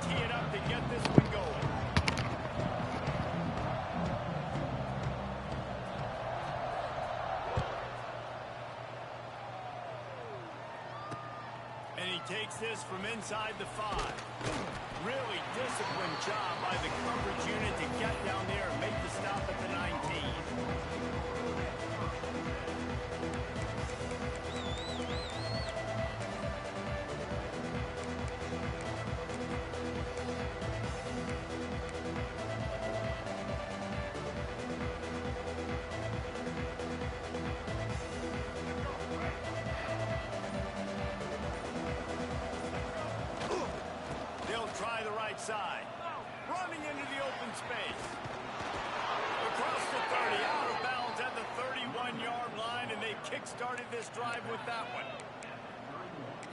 tee it up to get this one going. And he takes this from inside the 5. Really disciplined job by the coverage unit to get down there and make the stop at the 19. Try the right side. Running into the open space. Across the 30, out of bounds at the 31-yard line, and they kick-started this drive with that one.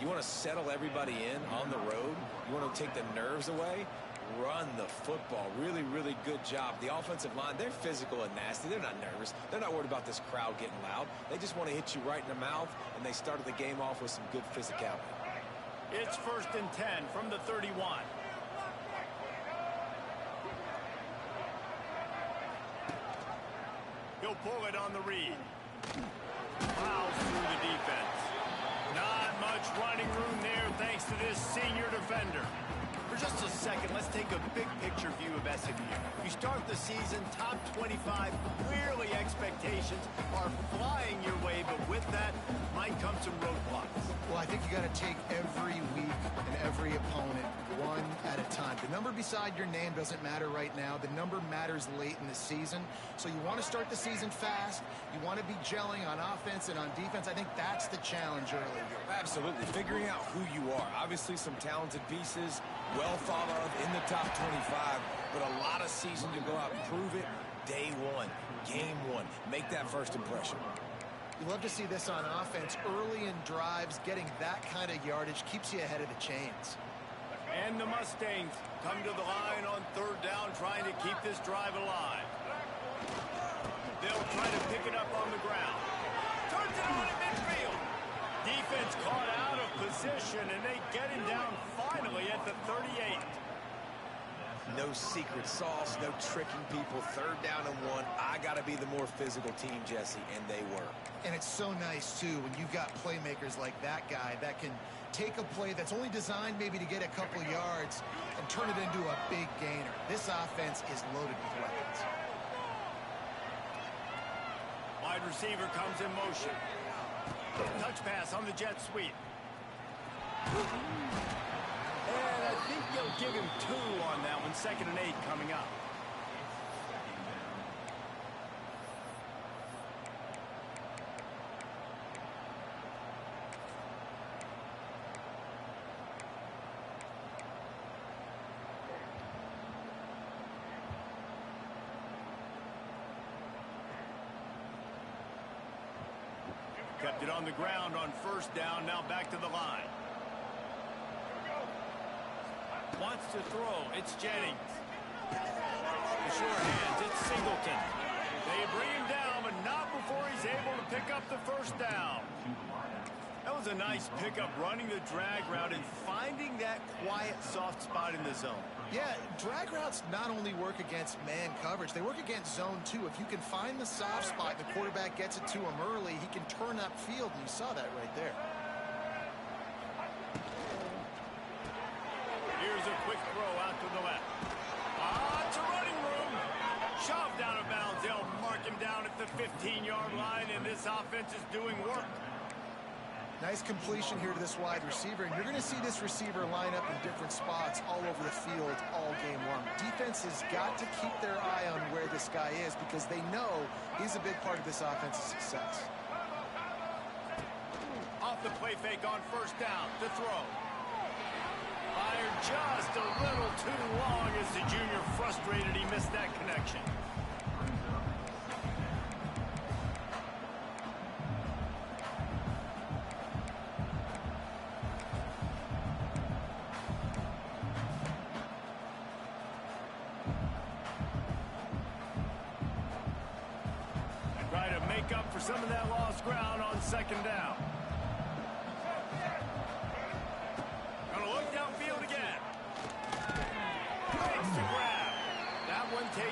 You want to settle everybody in on the road? You want to take the nerves away? Run the football. Really, really good job. The offensive line, they're physical and nasty. They're not nervous. They're not worried about this crowd getting loud. They just want to hit you right in the mouth, and they started the game off with some good physicality. It's 1st and 10 from the 31. He'll pull it on the read. Fouls through the defense. Not much running room there thanks to this senior defender. For just a second, let's take a big picture view of SMU. You start the season top 25. Clearly expectations are flying your way, but with that might come some roadblocks. Well, I think you got to take every week and every opponent one at a time. The number beside your name doesn't matter right now. The number matters late in the season. So you want to start the season fast. You want to be gelling on offense and on defense. I think that's the challenge early. Absolutely. Figuring out who you are. Obviously some talented pieces, well thought of in the top 25, but a lot of season to go out and prove it. Day one, game one. Make that first impression. You love to see this on offense. Early in drives, getting that kind of yardage keeps you ahead of the chains. And the Mustangs come to the line on 3rd down, trying to keep this drive alive. They'll try to pick it up on the ground. Turns it on at midfield. Defense caught out of position, and they get him down finally at the 38. No secret sauce, no tricking people. 3rd down and 1. I got to be the more physical team, Jesse, and they were. And it's so nice, too, when you've got playmakers like that guy that can take a play that's only designed maybe to get a couple yards and turn it into a big gainer. This offense is loaded with weapons. Wide receiver comes in motion. Touch pass on the jet sweep. And I think they'll give him 2 on that one. 2nd and 8 coming up. Kept it on the ground on 1st down. Now back to the line. Wants to throw. It's Jennings. The short hands. It's Singleton. They bring him down, but not before he's able to pick up the 1st down. That was a nice pickup, running the drag route and finding that quiet, soft spot in the zone. Yeah, drag routes not only work against man coverage, they work against zone too. If you can find the soft spot and the quarterback gets it to him early, he can turn upfield, and you saw that right there. Here's a quick throw out to the left. It's a running room. Shoved out of bounds. They'll mark him down at the 15-yard line, and this offense is doing work. Nice completion here to this wide receiver, and you're going to see this receiver line up in different spots all over the field all game long. Defense has got to keep their eye on where this guy is because they know he's a big part of this offense's success. Off the play fake on 1st down to throw. Fired just a little too long as the junior frustrated he missed that connection. Try to make up for some of that lost ground on 2nd down. Gonna look downfield again.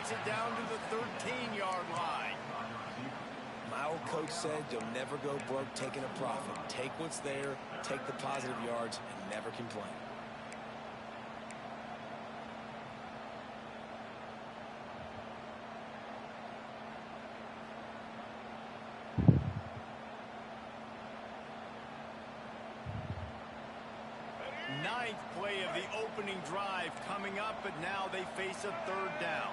takes it down to the 13-yard line. My old coach said you'll never go broke taking a profit. Take what's there, take the positive yards, and never complain. Ninth play of the opening drive coming up, but now they face a third down.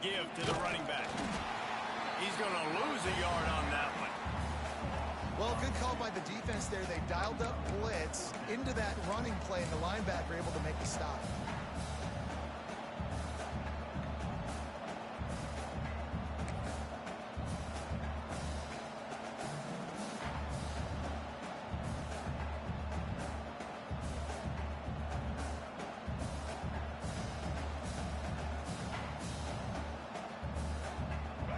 Give to the running back. He's going to lose a yard on that one. Well, good call by the defense there. They dialed up blitz into that running play, and the linebacker able to make the stop.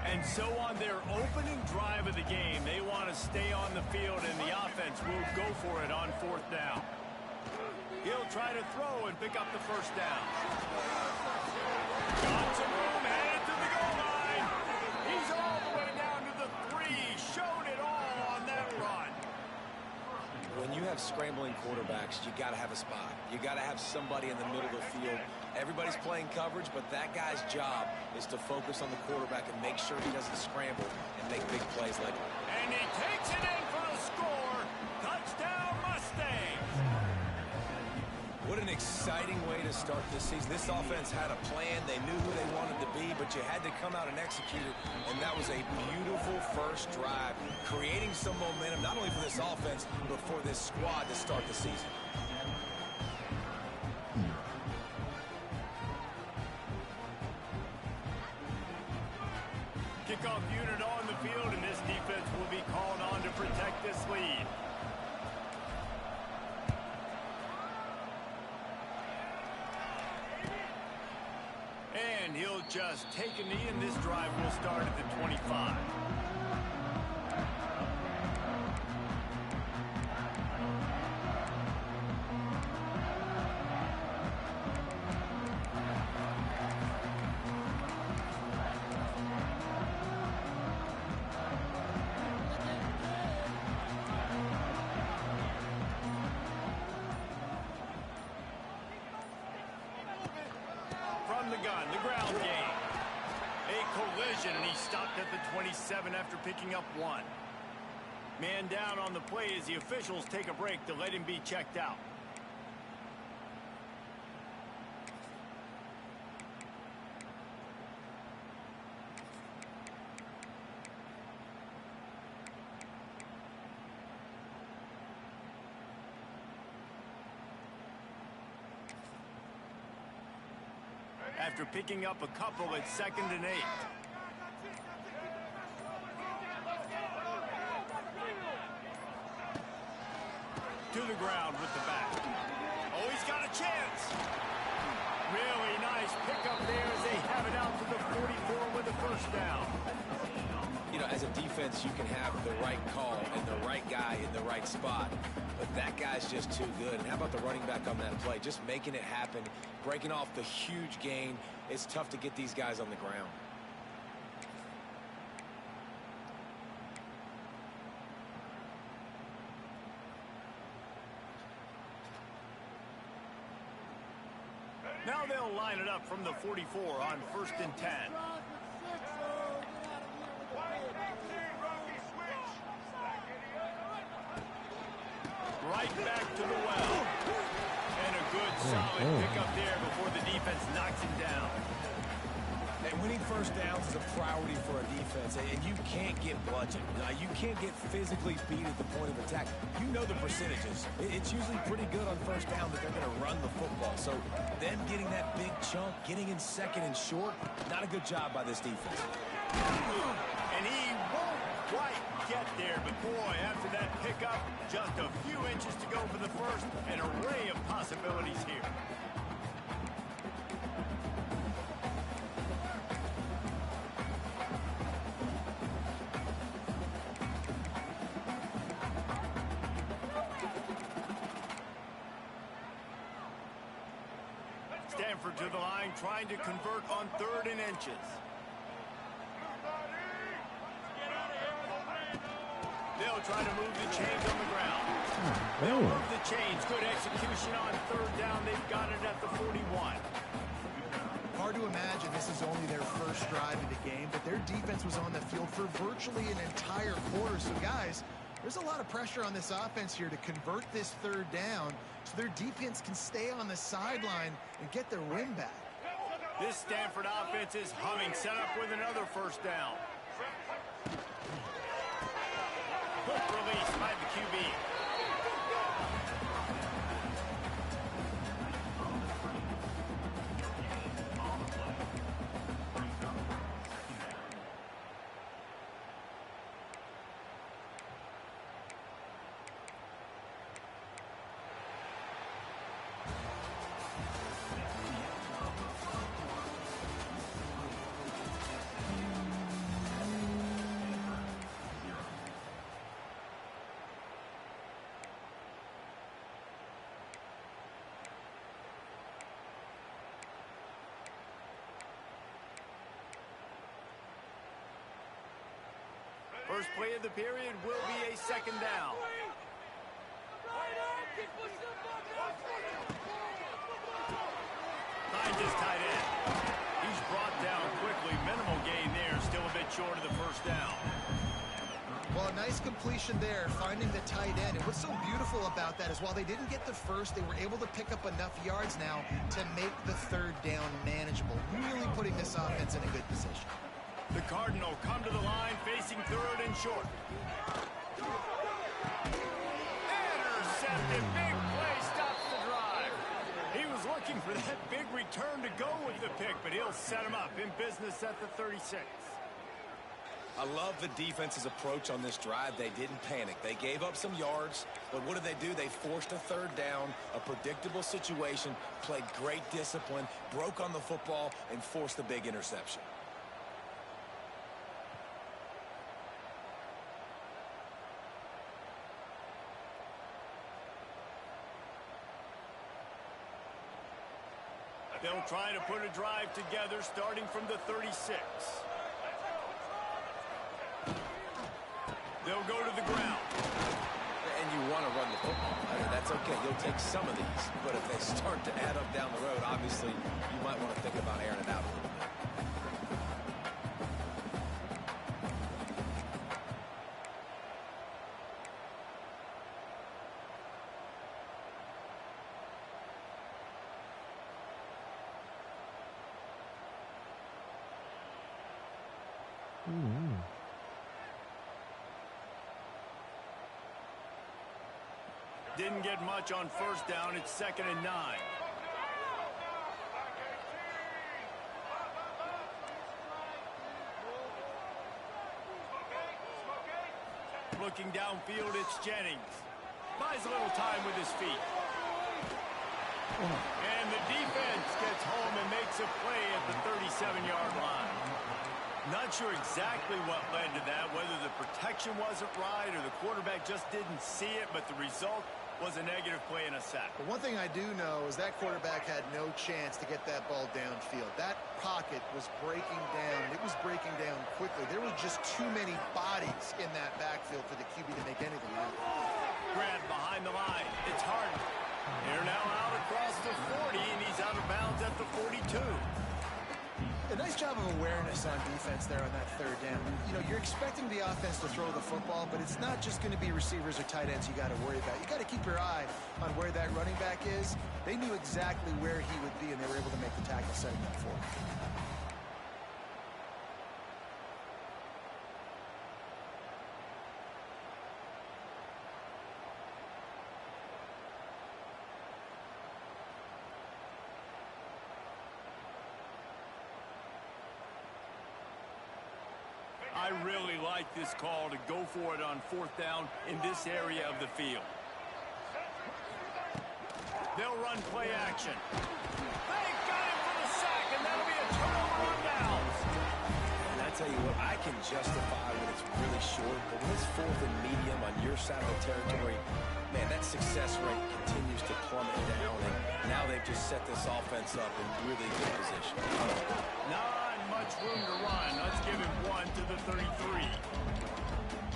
And so on their opening drive of the game, they want to stay on the field, and the offense will go for it on fourth down. He'll try to throw and pick up the first down. Got some room, headed to the goal line. He's all the way down to the 3. Showed it all on that run. When you have scrambling quarterbacks, you got to have a spot. You got to have somebody in the middle of the field. Everybody's playing coverage, but that guy's job is to focus on the quarterback and make sure he doesn't scramble and make big plays like that. And he takes it in for the score. Touchdown, Mustangs. What an exciting way to start this season. This offense had a plan. They knew who they wanted to be, but you had to come out and execute it, and that was a beautiful first drive, creating some momentum, not only for this offense, but for this squad to start the season. Kickoff unit on the field, and this defense will be called on to protect this lead. And he'll just take a knee, and this drive will start at the 25. The gun, the ground game. A collision, and he stopped at the 27 after picking up 1. Man down on the play as the officials take a break to let him be checked out. After picking up a couple at 2nd and 8. To the ground with the back. Oh, he's got a chance. Really nice pickup there as they have it out to the 44 with the first down. You know, as a defense, you can have the right call and the right guy in the right spot, but that guy's just too good. And how about the running back on that play? Just making it happen, breaking off the huge gain. It's tough to get these guys on the ground. Now they'll line it up from the 44 on 1st and 10. Right back to the well. And a good solid pickup there before the defense knocks him down. And winning first downs is a priority for a defense, and you can't get bludgeoned. You can't get physically beat at the point of attack. You know the percentages. It's usually pretty good on first down that they're going to run the football. So them getting that big chunk, getting in 2nd and short, not a good job by this defense. And he won't quite get there, but boy, after that pickup, just a few inches to go for the first. An array of possibilities here. Stafford to the line, trying to convert on 3rd and inches. They'll try to move the chains on the ground. They'll move the chains. Good execution on 3rd down. They've got it at the 41. Hard to imagine this is only their first drive of the game, but their defense was on the field for virtually an entire quarter. So, guys, there's a lot of pressure on this offense here to convert this 3rd down so their defense can stay on the sideline and get their win back. This Stanford offense is humming, set up with another 1st down. Quick release by the QB. First play of the period will be a 2nd down. Find his tight end. He's brought down quickly. Minimal gain there. Still a bit short of the 1st down. Well, a nice completion there, finding the tight end. And what's so beautiful about that is while they didn't get the 1st, they were able to pick up enough yards now to make the 3rd down manageable. Really putting this offense in a good position. The Cardinal come to the line, facing 3rd and short. Intercepted. Big play stops the drive. He was looking for that big return to go with the pick, but he'll set him up in business at the 36. I love the defense's approach on this drive. They didn't panic. They gave up some yards, but what did they do? They forced a 3rd down, a predictable situation, played great discipline, broke on the football, and forced a big interception. They'll try to put a drive together starting from the 36. They'll go to the ground. And you want to run the football. I mean, that's okay. You'll take some of these. But if they start to add up down the road, obviously, you might want to think about airing it out a little bit. Didn't get much on 1st down. It's 2nd and 9. Looking downfield, it's Jennings. Buys a little time with his feet. And the defense gets home and makes a play at the 37-yard line. Not sure exactly what led to that, whether the protection wasn't right or the quarterback just didn't see it, but the result was a negative play and a sack. But one thing I do know is that quarterback had no chance to get that ball downfield. That pocket was breaking down. It was breaking down quickly. There were just too many bodies in that backfield for the QB to make anything happen. Grab behind the line. It's Harden. They're now out across the 40, and he's out of bounds at the 42. A nice job of awareness on defense there on that 3rd down. You know, you're expecting the offense to throw the football, but it's not just going to be receivers or tight ends you got to worry about. You got to keep your eye on where that running back is. They knew exactly where he would be, and they were able to make the tackle setting up for him. I really like this call to go for it on 4th down in this area of the field. They'll run play action. They got it for the sack, and that'll be a turnover on downs. And I tell you what, I can justify when it's really short, but when it's 4th and medium on your side of the territory, man, that success rate continues to plummet down. And now they've just set this offense up in really good position. Not much room to run. Let's give him 1 to the 33.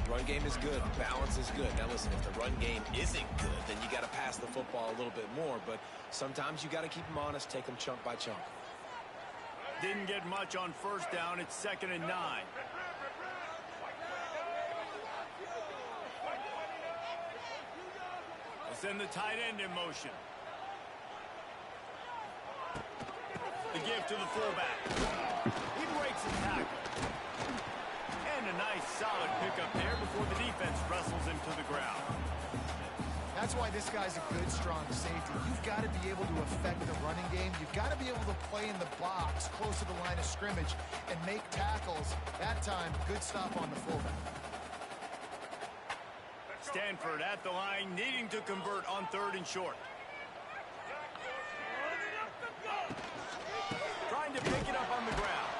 Run game is good. Balance is good. Now, listen, if the run game isn't good, then you got to pass the football a little bit more. But sometimes you got to keep them honest, take them chunk by chunk. Didn't get much on first down. It's 2nd and 9. Let's send the tight end in motion. The give to the fullback. He breaks a tackle. And a nice solid pickup there before the defense wrestles him to the ground. That's why this guy's a good, strong safety. You've got to be able to affect the running game. You've got to be able to play in the box close to the line of scrimmage and make tackles. That time, good stop on the fullback. Stanford at the line, needing to convert on 3rd and short. Trying to pick it up on the ground.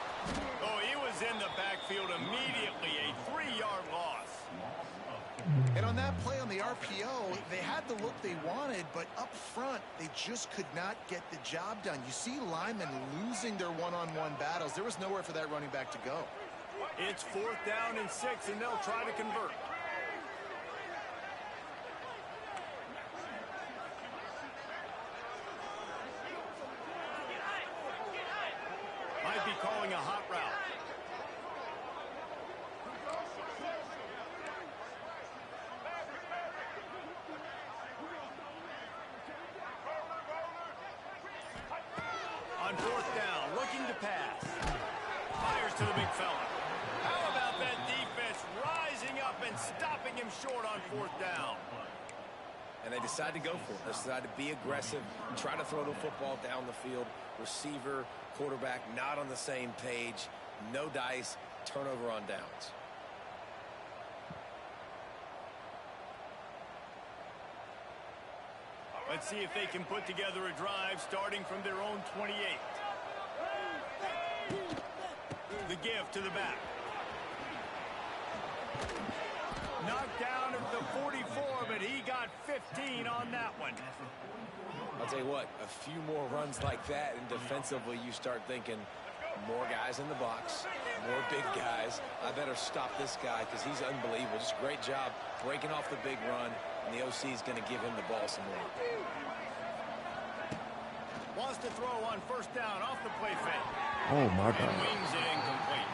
Oh, he was in the backfield immediately. A 3-yard loss. And on that play on the RPO, they had the look they wanted, but up front, they just could not get the job done. You see linemen losing their one-on-one battles. There was nowhere for that running back to go. It's 4th down and 6, and they'll try to convert. Might be calling a hot route. On 4th down, looking to pass. Fires to the big fella. How about that defense rising up and stopping him short on 4th down? And they decide to go for it. They decide to be aggressive, try to throw the football down the field. Receiver, quarterback, not on the same page. No dice, turnover on downs. Let's see if they can put together a drive starting from their own 28. The give to the back. Knocked down at the 44, but he got 15 on that one. I'll tell you what, a few more runs like that, and defensively you start thinking more guys in the box, more big guys. I better stop this guy because he's unbelievable. Just a great job breaking off the big run, and the OC is going to give him the ball some more. Wants to throw on 1st down off the play fake. Oh, my God. And wings it incomplete.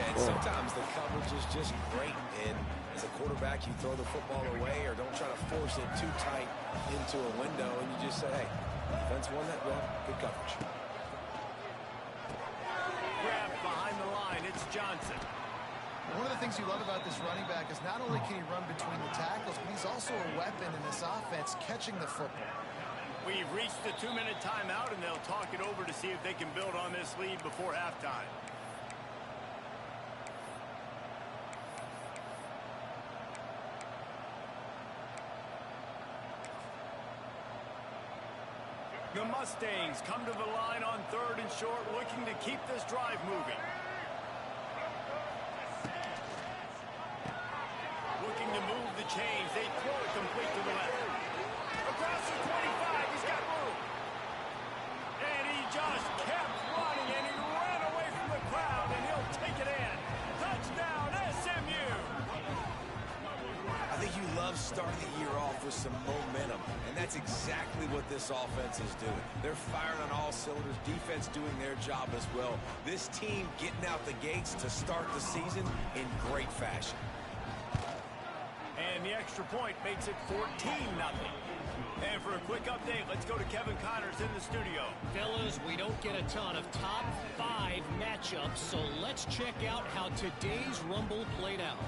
And sometimes the coverage is just great, and as a quarterback, you throw the football away or don't try to force it too tight into a window, and you just say, hey, defense won that well, good coverage. Grabbed behind the line, it's Johnson. One of the things you love about this running back is not only can he run between the tackles, but he's also a weapon in this offense, catching the football. We've reached the 2-minute timeout, and they'll talk it over to see if they can build on this lead before halftime. The Mustangs come to the line on 3rd and short, looking to keep this drive moving. Looking to move the chains. They throw it complete to the left. Across the 25, he's got room. And he just kept running, and he ran away from the crowd, and he'll take it in. Touchdown, SMU! I think you love starting the year off with some momentum, and that's exactly what this offense is doing. They're firing on all cylinders, defense doing their job as well. This team getting out the gates to start the season in great fashion. And the extra point makes it 14-0. And for a quick update, let's go to Kevin Connors in the studio. Fellas, we don't get a ton of top 5 matchups, so let's check out how today's Rumble played out.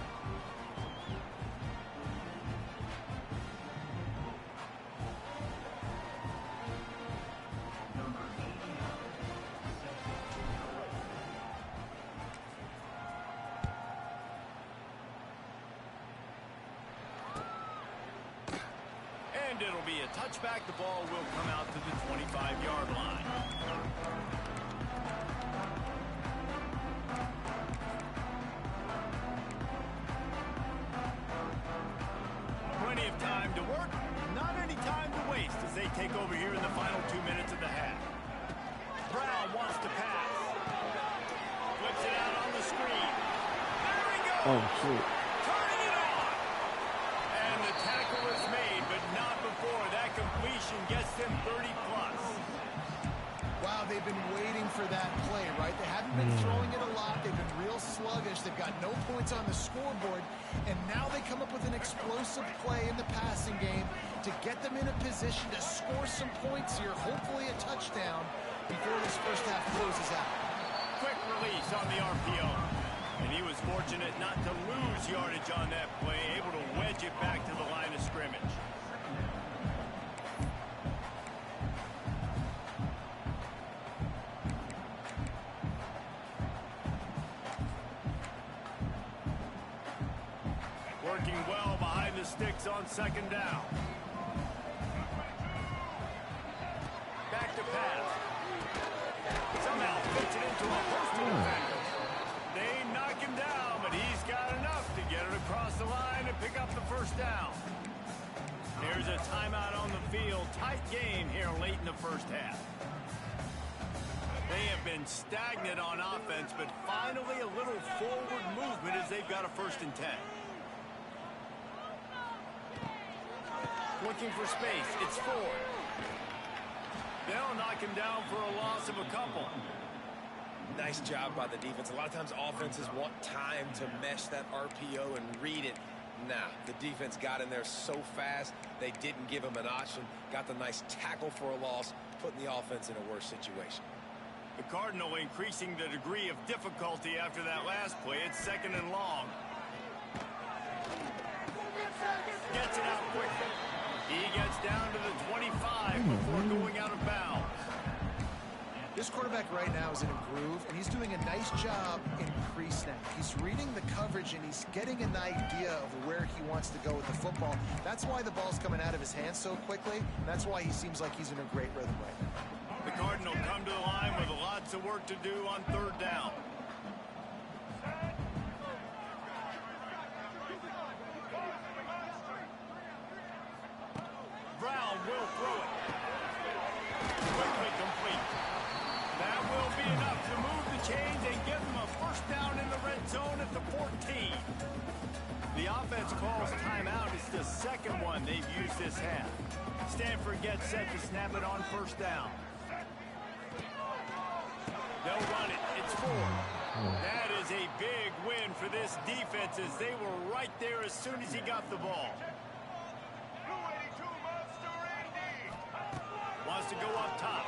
And it'll be a touchback. The ball will come out to the 25-yard line. Plenty of time to work, not any time to waste as they take over here in the final Oh, shoot. Turning it on. And the tackle is made, but not before that completion gets them 30-plus. Wow, they've been waiting for that play, right? They haven't been throwing it a lot. They've been real sluggish. They've got no points on the scoreboard. And now they come up with an explosive play in the passing game to get them in a position to score some points here, hopefully a touchdown, before this first half closes out. Quick release on the RPO. And he was fortunate not to lose yardage on that play, able to wedge it back to the line of scrimmage. Working well behind the sticks on second down. Back to pass. Somehow fits it into a host of defenders. They knock him down, but he's got enough to get it across the line and pick up the first down. There's a timeout on the field. Tight game here late in the first half. They have been stagnant on offense, but finally a little forward movement as they've got a 1st and 10. Looking for space. It's Ford. They'll knock him down for a loss of a couple. Nice job by the defense. A lot of times offenses want time to mesh that RPO and read it. Nah, the defense got in there so fast, they didn't give him an option. Got the nice tackle for a loss, putting the offense in a worse situation. The Cardinal increasing the degree of difficulty after that last play. It's 2nd and long. Gets it out quickly. He gets down to the 25 before going out of bounds. This quarterback right now is in a groove, and he's doing a nice job in pre-snap. He's reading the coverage, and he's getting an idea of where he wants to go with the football. That's why the ball's coming out of his hands so quickly, and that's why he seems like he's in a great rhythm right now. The Cardinal come to the line with lots of work to do on 3rd down. Brown will throw it. Quickly complete. That will be enough to move the chains and give them a 1st down in the red zone at the 14. The offense calls timeout. It's the 2nd one they've used this half. Stanford gets set to snap it on 1st down. They'll run it. It's 4. That is a big win for this defense as they were right there as soon as he got the ball. Wants to go up top.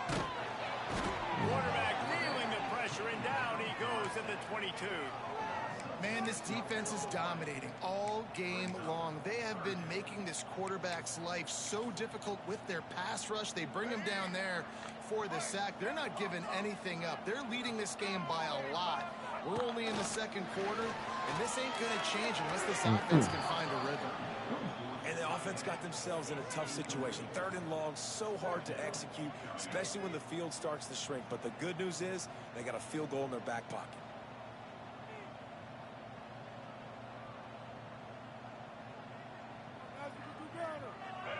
Quarterback feeling the pressure, and down he goes at the 22. Man, this defense is dominating all game long. They have been making this quarterback's life so difficult with their pass rush. They bring him down there for the sack. They're not giving anything up. They're leading this game by a lot. We're only in the 2nd quarter, and this ain't going to change unless this offense can find a rhythm. And the offense got themselves in a tough situation. 3rd and long, so hard to execute, especially when the field starts to shrink. But the good news is they got a field goal in their back pocket.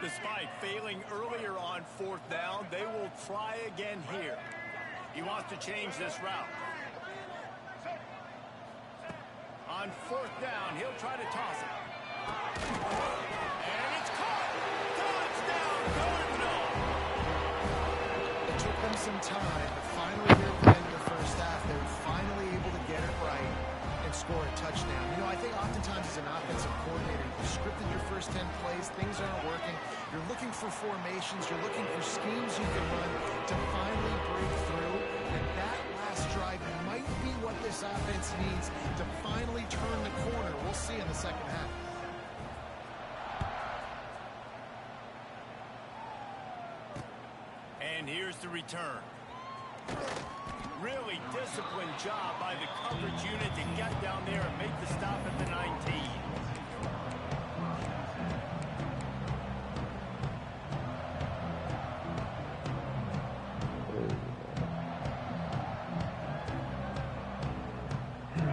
Despite failing earlier on 4th down, they will try again here. He wants to change this route. On 4th down, he'll try to toss it. And it's caught! Touchdown, Cardinal! It took them some time, but finally here at the end of the first half, they were finally able to get it right and score a touchdown. You know, I think oftentimes as an offensive coordinator, you've scripted your first 10 plays, things aren't working. You're looking for formations, you're looking for schemes you can run to finally break through. And that last drive might be what this offense needs to finally turn the corner. We'll see in the 2nd half. And here's the return. Really disciplined job by the coverage unit to get down there and make the stop at the 19.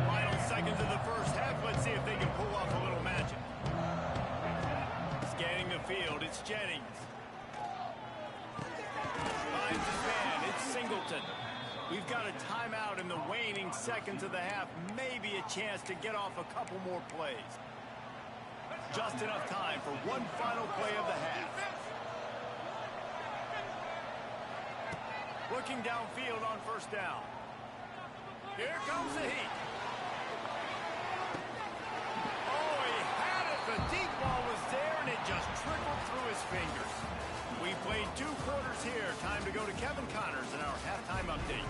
Final seconds of the first half. Let's see if they can pull off a little magic. Scanning the field, it's Jennings. Finds his man, it's Singleton. We've got a timeout in the waning seconds of the half. Maybe a chance to get off a couple more plays. Just enough time for one final play of the half. Looking downfield on first down. Here comes the heat. Oh, he had it. The deep ball was there, and it just trickled through his fingers. We played 2 quarters here. Time to go to Kevin Connors in our halftime update.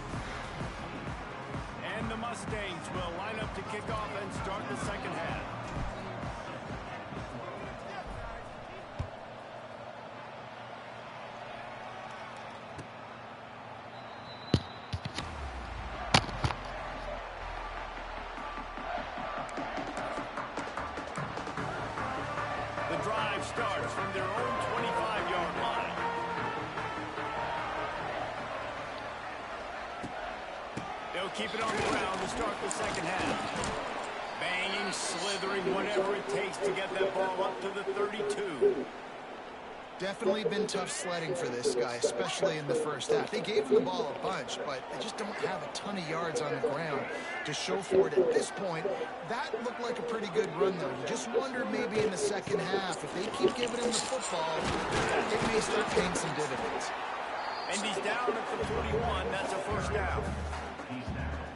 And the Mustangs will line up to kick off and start the second half. The drive starts from their own 25-yard line. They'll keep it on the ground to start the second half. Banging, slithering, whatever it takes to get that ball up to the 32. Definitely been tough sledding for this guy, especially in the first half. They gave him the ball a bunch, but they just don't have a ton of yards on the ground to show for it at this point. That looked like a pretty good run, though. You just wonder maybe in the second half, if they keep giving him the football, it may start paying some dividends. And he's down at the 41. That's a first down.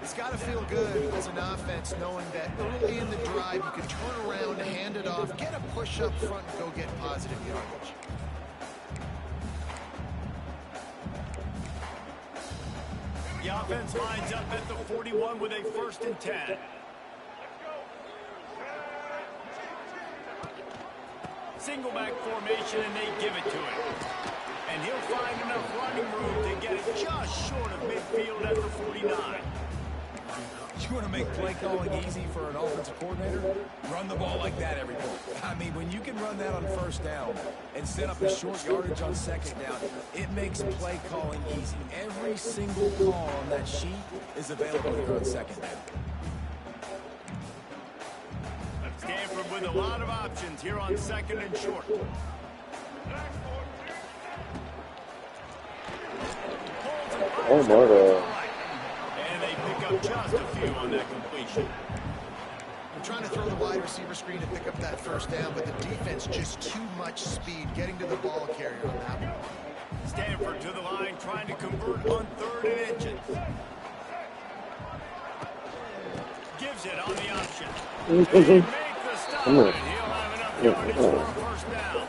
It's got to feel good as an offense knowing that early in the drive you can turn around, hand it off, get a push up front, and go get positive yardage. The offense lines up at the 41 with a 1st and 10. Single back formation, and they give it to him. And he'll find enough running room to get it just short of midfield at the 49. You want to make play calling easy for an offensive coordinator? Run the ball like that every point. I mean, when you can run that on first down and set up a short yardage on second down, it makes play calling easy. Every single call on that sheet is available here on second down. Stanford with a lot of options here on 2nd and short. Oh my God. And they pick up just a few on that completion. I'm trying to throw the wide receiver screen to pick up that first down, but the defense just too much speed getting to the ball carrier on that one. Stanford to the line, trying to convert on 3rd and inches. Gives it on the option. They make the stop, and he'll have enough yardage for a first down.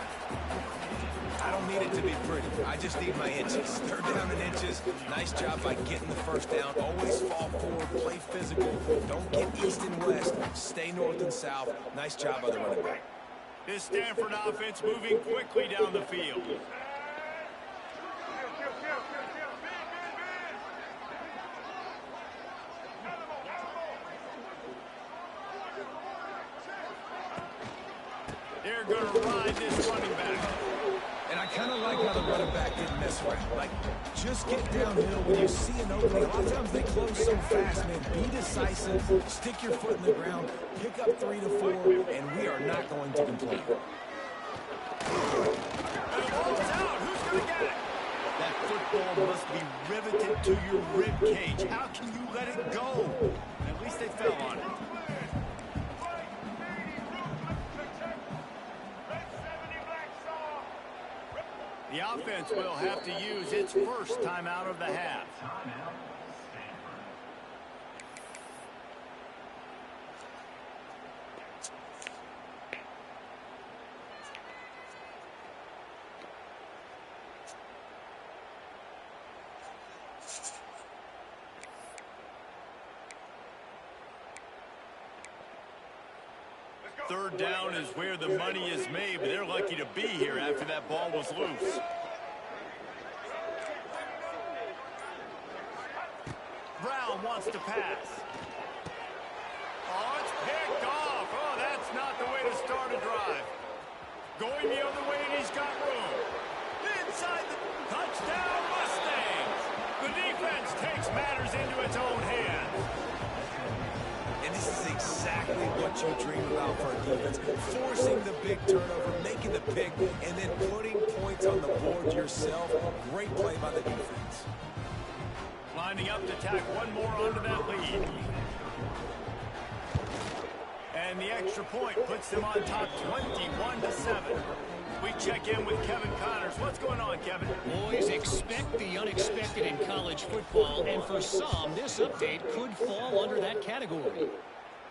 I don't need it to be pretty. I just need my inches. 3rd down and inches. Nice job by getting the first down. Always fall forward, play physical. Don't get east and west. Stay north and south. Nice job by the running back. This Stanford offense moving quickly down the field. They're going to ride this running back. And I kind of like how the running back didn't mess around. Like, just get downhill when you see an opening. A lot of times they close so fast, man. Be decisive, stick your foot in the ground, pick up 3 to 4, and we are not going to complain. And the ball's out. Who's going to get it? That football must be riveted to your rib cage. How can you let it go? At least they fell on it. The offense will have to use its first timeout of the half. Third down is where the money is made, but they're lucky to be here after that ball was loose. Brown wants to pass. Oh, it's picked off. Oh, that's not the way to start a drive. Going the other way, and he's got room. Inside the touchdown, Mustangs. The defense takes matters into its own hands. And this is exactly what you dream about for a defense. Forcing the big turnover, making the pick, and then putting points on the board yourself. Great play by the defense. Lining up to tack one more onto that lead. And the extra point puts them on top 21-7. We check in with Kevin Connors. What's going on, Kevin? Boys, expect the unexpected in college football, and for some, this update could fall under that category.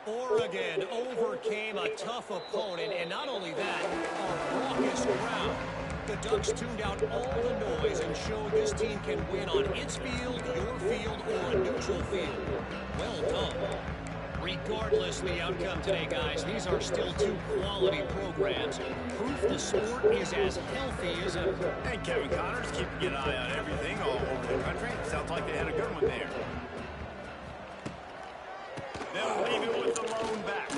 Oregon overcame a tough opponent, and not only that, a raucous crowd. The Ducks tuned out all the noise and showed this team can win on its field, your field, or a neutral field. Well done. Regardless of the outcome today, guys, these are still two quality programs. Proof the sport is as healthy as ever. And Kevin Connors keeping an eye on everything all over the country. Sounds like they had a good one there. They'll leave it with the lone back.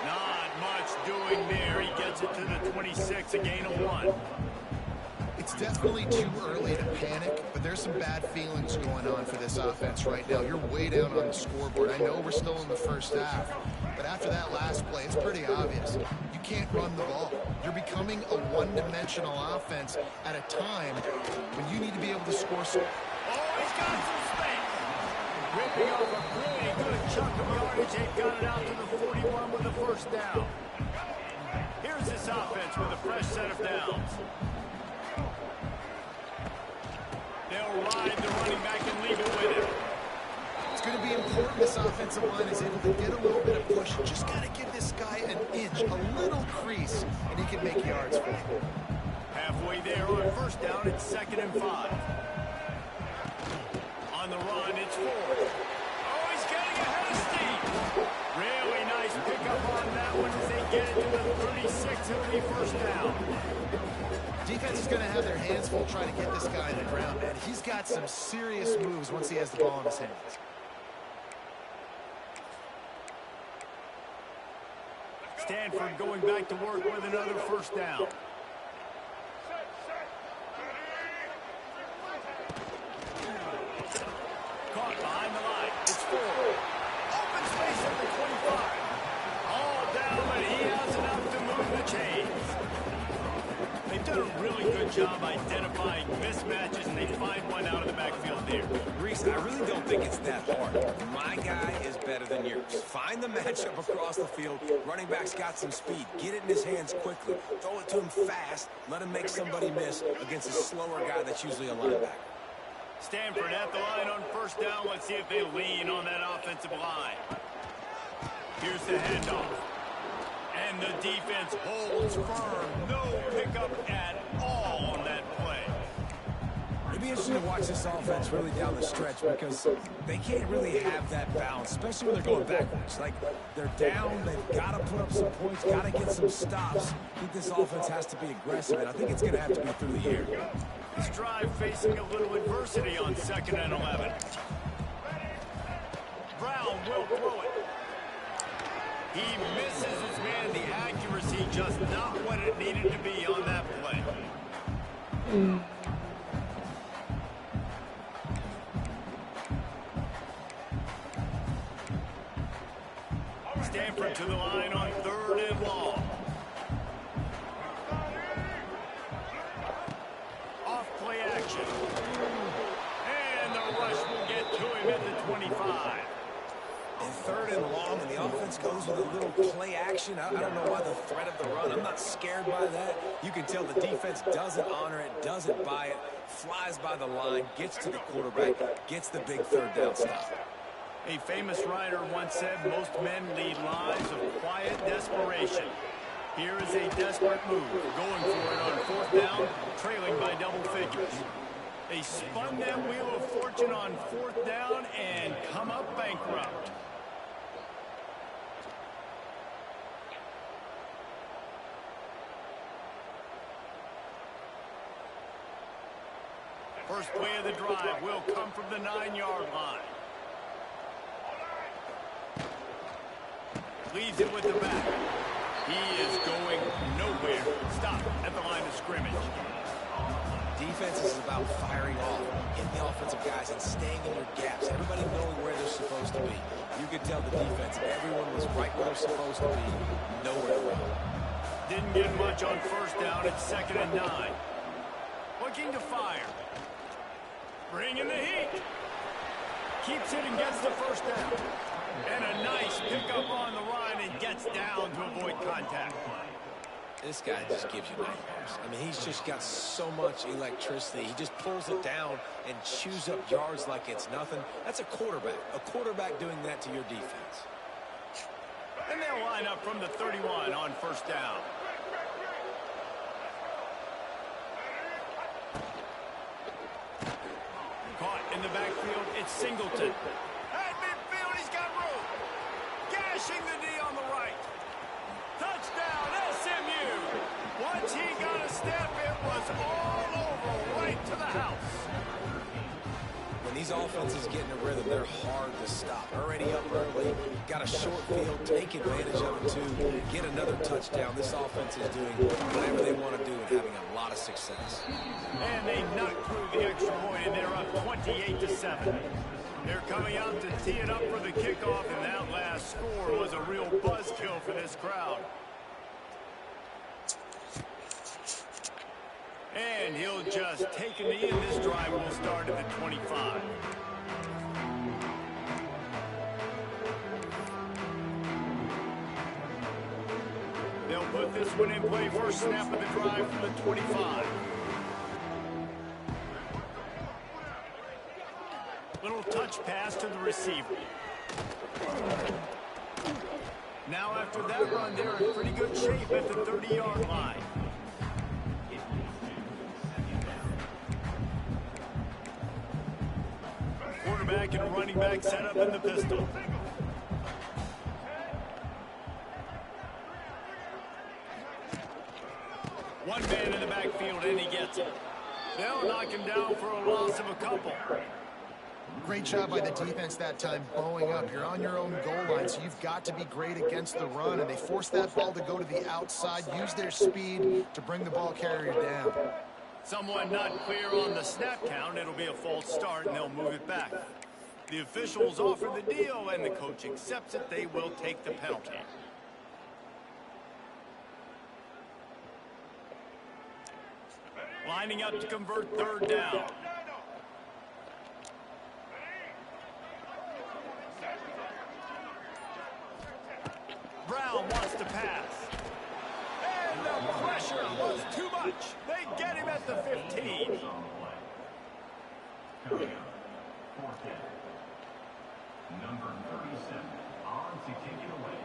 Not much doing there. He gets it to the 26, a gain of 1. It's definitely too early to panic, but there's some bad feelings going on for this offense right now. You're way down on the scoreboard. I know we're still in the first half, but after that last play, it's pretty obvious. You can't run the ball. You're becoming a one-dimensional offense at a time when you need to be able to score some. Oh, he's got some space. Ripping off a pretty good chunk of yardage. They've got it out to the 41 with the first down. Here's this offense with a fresh set of downs. They'll ride the running back and leave it with him. It's going to be important this offensive line is able to get a little bit of push. Just got to give this guy an inch, a little crease, and he can make yards for you. Halfway there on first down, it's 2nd and 5. On the run, it's Ford. Oh, he's getting ahead of steam. Really nice pickup on that one as they get it to the 36 of the first down. Defense is going to have their hands full trying to get this guy to the ground, man. He's got some serious moves once he has the ball in his hands. Stanford going back to work with another first down. Caught behind the line. It's Ford. Open space at the 25. All down, but he has enough to move the chains. They've done a really good job identifying mismatches, and they find one out of the backfield there. Reese, I really don't think it's that hard. My guy is better than yours. Find the matchup across the field. Running back's got some speed. Get it in his hands quickly. Throw it to him fast. Let him make somebody miss against a slower guy that's usually a linebacker. Stanford at the line on first down. Let's see if they lean on that offensive line. Here's the handoff. And the defense holds firm. No pickup at all on that play. It'll be interesting to watch this offense really down the stretch because they can't really have that balance, especially when they're going backwards. Like, they're down, they've got to put up some points, got to get some stops. I think this offense has to be aggressive, and I think it's going to have to be through the air. This drive facing a little adversity on 2nd and 11. Brown will throw it. He misses his man. The accuracy just not what it needed to be on that play. Stanford to the line on 3rd and long. Off play action. And the rush will get to him at the 25. And 3rd and long, and the offense goes with a little play action. I don't know why the threat of the run. I'm not scared by that. You can tell the defense doesn't honor it, doesn't buy it, flies by the line, gets to the quarterback, gets the big 3rd down stop. A famous writer once said, most men lead lives of quiet desperation. Here is a desperate move, going for it on 4th down, trailing by double figures. They spun that wheel of fortune on 4th down and come up bankrupt. First play of the drive will come from the 9-yard line. Leads it with the back. He is going nowhere. Stop at the line of scrimmage. Defense is about firing off, hitting the offensive guys and staying in their gaps. Everybody knowing where they're supposed to be. You could tell the defense, everyone was right where they're supposed to be, nowhere to run. Didn't get much on first down. It's 2nd and 9. Looking to fire. Bringing the heat. Keeps it and gets the first down. And a nice pickup on the run and gets down to avoid contact. This guy just gives you nightmares. I mean, he's just got so much electricity. He just pulls it down and chews up yards like it's nothing. That's a quarterback. A quarterback doing that to your defense. And they'll line up from the 31 on first down. Caught in the backfield, it's Singleton. At midfield, he's got room. Gashing the D on the right. Touchdown, SMU. Once he got a step, it was all over, right to the house. When these offenses get in a rhythm, they're hard to stop. Already up early, got a short field, take advantage of it too, get another touchdown. This offense is doing whatever they want to do and having a lot of success. And they knocked through the extra point, and they're up 28-7. They're coming out to tee it up for the kickoff, and that last score was a real buzzkill for this crowd. And he'll just take a knee, and this drive will start at the 25. They'll put this one in play. First snap of the drive from the 25. Little touch pass to the receiver. Now after that run, they're in pretty good shape at the 30-yard line. Quarterback and running back set up in the pistol. One man in the backfield, and he gets it. They'll knock him down for a loss of a couple. Great job by the defense that time, bowing up. You're on your own goal line, so you've got to be great against the run, and they forced that ball to go to the outside, use their speed to bring the ball carrier down. Someone not clear on the snap count. It'll be a false start, and they'll move it back. The officials offer the deal, and the coach accepts it. They will take the penalty. Lining up to convert third down. Brown wants to pass. And the pressure was too much. They get him at the 15. Number 37 on to kick it away.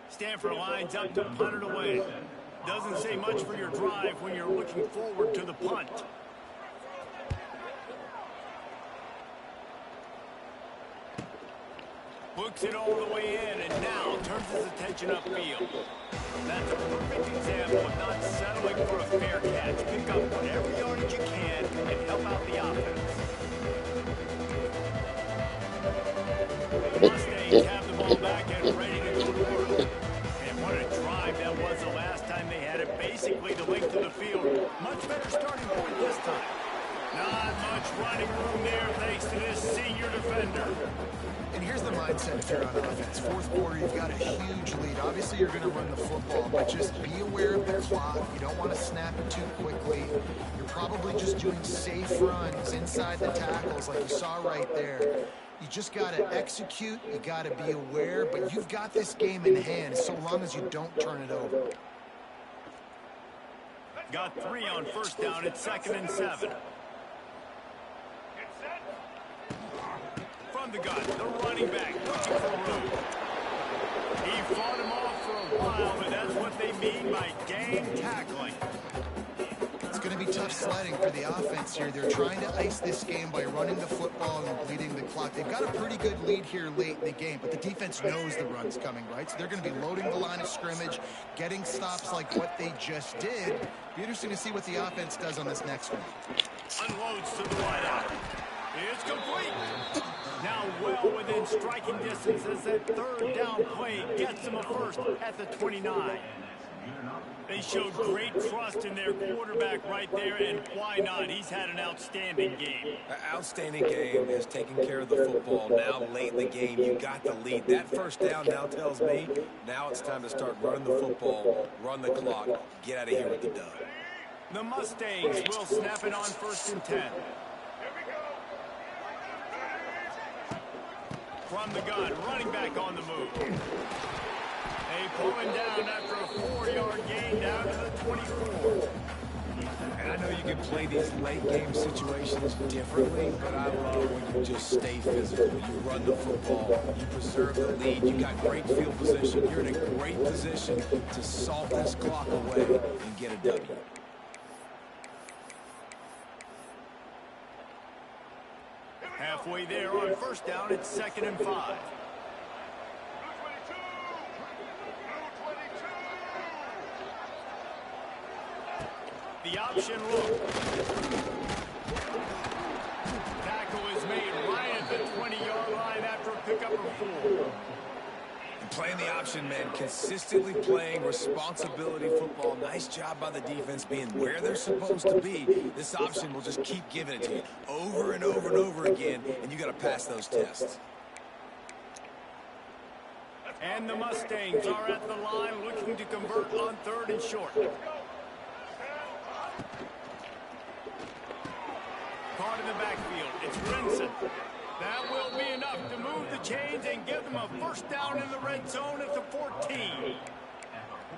Stanford lines up to punt it away. Doesn't say much for your drive when you're looking forward to the punt. Books it all the way in, and now turns his attention upfield. That's a perfect example of not settling for a fair catch. Pick up whatever yardage you can and help out the offense. The Mustangs have the ball back and ready to go to work. And what a drive that was the last time they had it. Basically the length of the field. Much better starting point this time. Not much running room there thanks to this senior defender. And here's the mindset if you're on offense. Fourth quarter, you've got a huge lead. Obviously, you're going to run the football, but just be aware of the clock. You don't want to snap it too quickly. You're probably just doing safe runs inside the tackles like you saw right there. You just got to execute. You got to be aware, but you've got this game in hand so long as you don't turn it over. Got 3 on first down. It's 2nd and 7. From the gun, the running back looking for room. He fought him off for a while, but that's what they mean by game tackling. It's going to be tough sledding for the offense here. They're trying to ice this game by running the football and bleeding the clock. They've got a pretty good lead here late in the game, but the defense knows the run's coming, right? So they're going to be loading the line of scrimmage, getting stops like what they just did. Be interesting to see what the offense does on this next one. Unloads to the wideout. It's complete. Now well within striking distance as that third down play gets them a first at the 29. They showed great trust in their quarterback right there, and why not? He's had an outstanding game. Outstanding game, has taken care of the football. Now late in the game, you got the lead. That first down now tells me now it's time to start running the football, run the clock, get out of here with the dub. The Mustangs will snap it on 1st and 10. From the gun, running back on the move. They pull him down after a 4-yard gain down to the 24. And I know you can play these late game situations differently, but I love when you just stay physical. You run the football, you preserve the lead, you got great field position. You're in a great position to salt this clock away and get a W. Halfway there on 1st down, it's 2nd and 5. The option look. Tackle is made right at the 20-yard line after a pickup of 4. And playing the option, man, consistently playing responsibility football. Nice job by the defense being where they're supposed to be. This option will just keep giving it to you over and over and over again, and you got to pass those tests. And the Mustangs are at the line looking to convert on 3rd and short. Caught in the backfield. It's Brinson. That will be enough to move the chains and give them a 1st down in the red zone at the 14.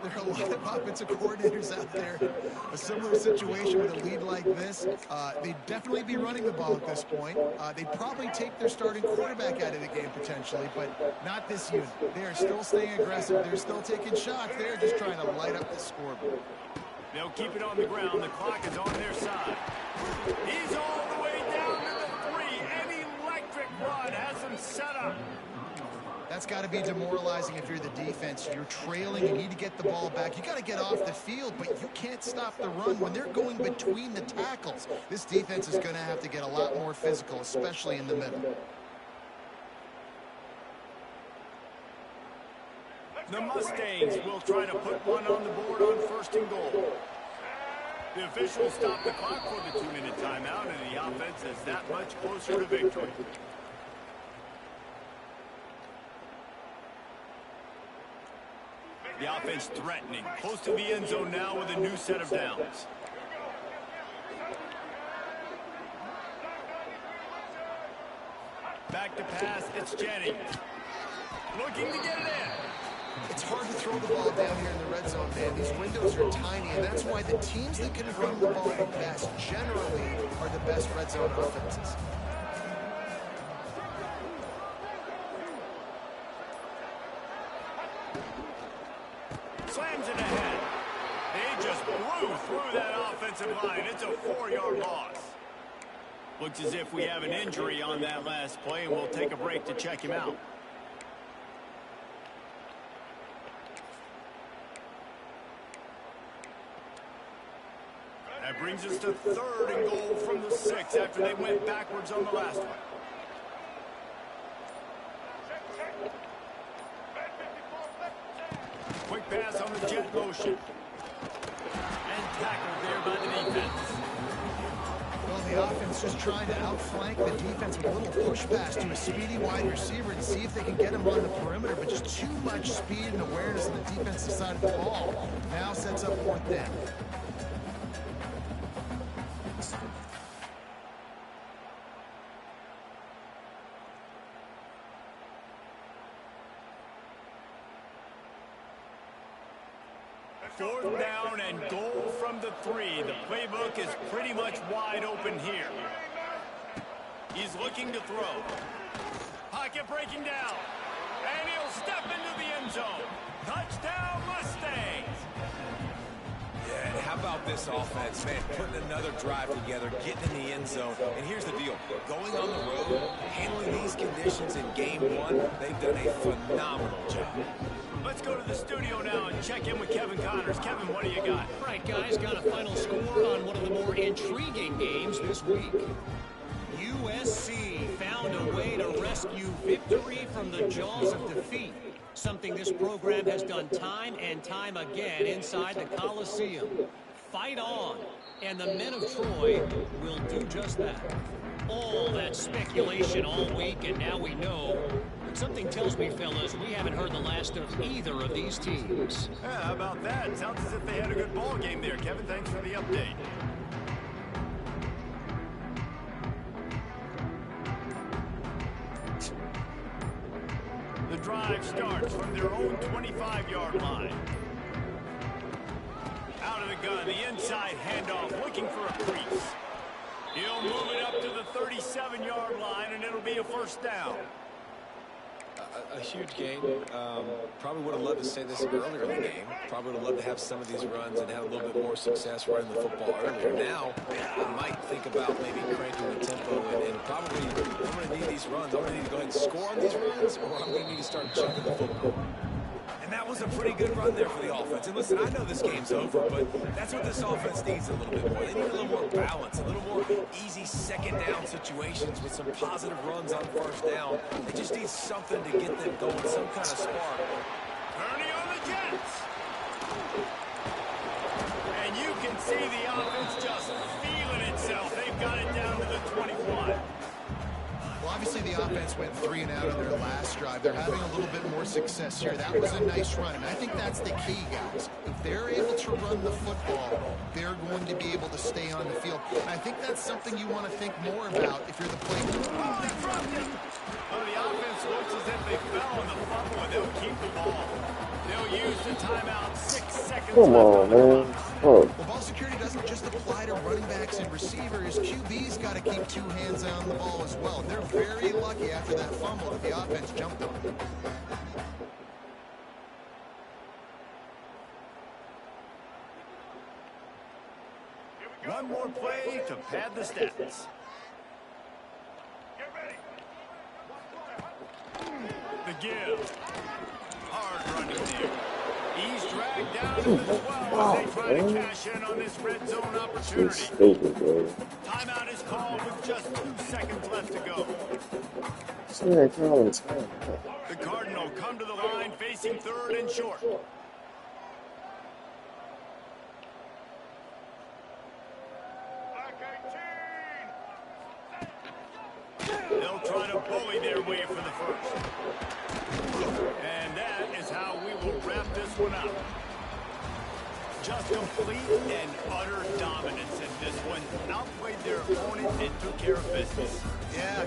There are a lot of offensive coordinators out there. A similar situation with a lead like this. They'd definitely be running the ball at this point. They'd probably take their starting quarterback out of the game potentially, but not this unit. They are still staying aggressive. They're still taking shots. They're just trying to light up the scoreboard. They'll keep it on the ground. The clock is on their side. He's all the way down to the 3. An electric run has him set up. That's got to be demoralizing if you're the defense. You're trailing, you need to get the ball back. You got to get off the field, but you can't stop the run when they're going between the tackles. This defense is going to have to get a lot more physical, especially in the middle. The Mustangs will try to put one on the board on 1st and goal. The officials stop the clock for the 2-minute timeout, and the offense is that much closer to victory. The offense threatening, close to the end zone now with a new set of downs. Back to pass, it's Jennings. Looking to get it in. It's hard to throw the ball down here in the red zone, man. These windows are tiny, and that's why the teams that can run the ball the best generally are the best red zone offenses. Slams it ahead. They just blew through that offensive line. It's a 4-yard loss. Looks as if we have an injury on that last play, and we'll take a break to check him out. That brings us to 3rd and goal from the 6 after they went backwards on the last one. Quick pass on the jet motion. And tackled there by the defense. Well, the offense just trying to outflank the defense with a little push pass to a speedy wide receiver to see if they can get him on the perimeter, but just too much speed and awareness on the defensive side of the ball. Now sets up 4th down. Fourth down and goal from the 3. The playbook is pretty much wide open here. He's looking to throw. Pocket breaking down. And he'll step into the end zone. Touchdown, Mustangs. Yeah, and how about this offense, man, putting another drive together, getting in the end zone. And here's the deal. Going on the road, handling these conditions in game 1, they've done a phenomenal job. Let's go to the studio now and check in with Kevin Connors. Kevin, what do you got? All right, guys, got a final score on one of the more intriguing games this week. USC found a way to rescue victory from the jaws of defeat, something this program has done time and time again inside the Coliseum. Fight on, and the men of Troy will do just that. All that speculation all week, and now we know. But something tells me, fellas, we haven't heard the last of either of these teams. Yeah, how about that? Sounds as if they had a good ball game there, Kevin. Thanks for the update. The drive starts from their own 25-yard line. Out of the gun, the inside handoff, looking for a crease. He'll move it up to the 37-yard line, and it'll be a first down. A huge game. Probably would have loved to say this earlier in the game. Probably would have loved to have some of these runs and have a little bit more success running the football earlier. Now, I might think about maybe cranking the tempo and probably I'm going to need these runs. I'm going to need to go ahead and score on these runs, or I'm going to need to start chucking the football. And that was a pretty good run there for the offense. And listen, I know this game's over, but that's what this offense needs a little bit more. They need a little more balance, a little more easy second down situations with some positive runs on first down. They just need something to get them going, some kind of spark. Ernie on the Jets. And you can see the offense just feeling itself. They've got it down to the 21. Well, obviously the offense went 3 and out on their last drive. They're having a little bit more success here. That was a nice run, and I think that's the key, guys. If they're able to run the football, they're going to be able to stay on the field. And I think that's something you want to think more about if you're the playmaker. Oh, they dropped it. Well, the offense looks as if they fell on the fumble, and they'll keep the ball. They'll use the timeout. 6 seconds Come left on, on the man. clock. Well, ball security doesn't just apply to running backs and receivers. QB's got to keep 2 hands on the ball as well. They're very lucky after that fumble that the offense jumped on. One more play to pad the stats. The give. Hard running there. He's dragged down to the 12 as they try to cash in on this red zone It's opportunity. stupid, bro. Timeout is called with just 2 seconds left to go. See that calling time. The Cardinal come to the line facing 3rd and short. They'll try to bully their way for the first. And that is how we will wrap this one up. Just complete and utter dominance in this one. Outplayed their opponent and took care of business. Yeah,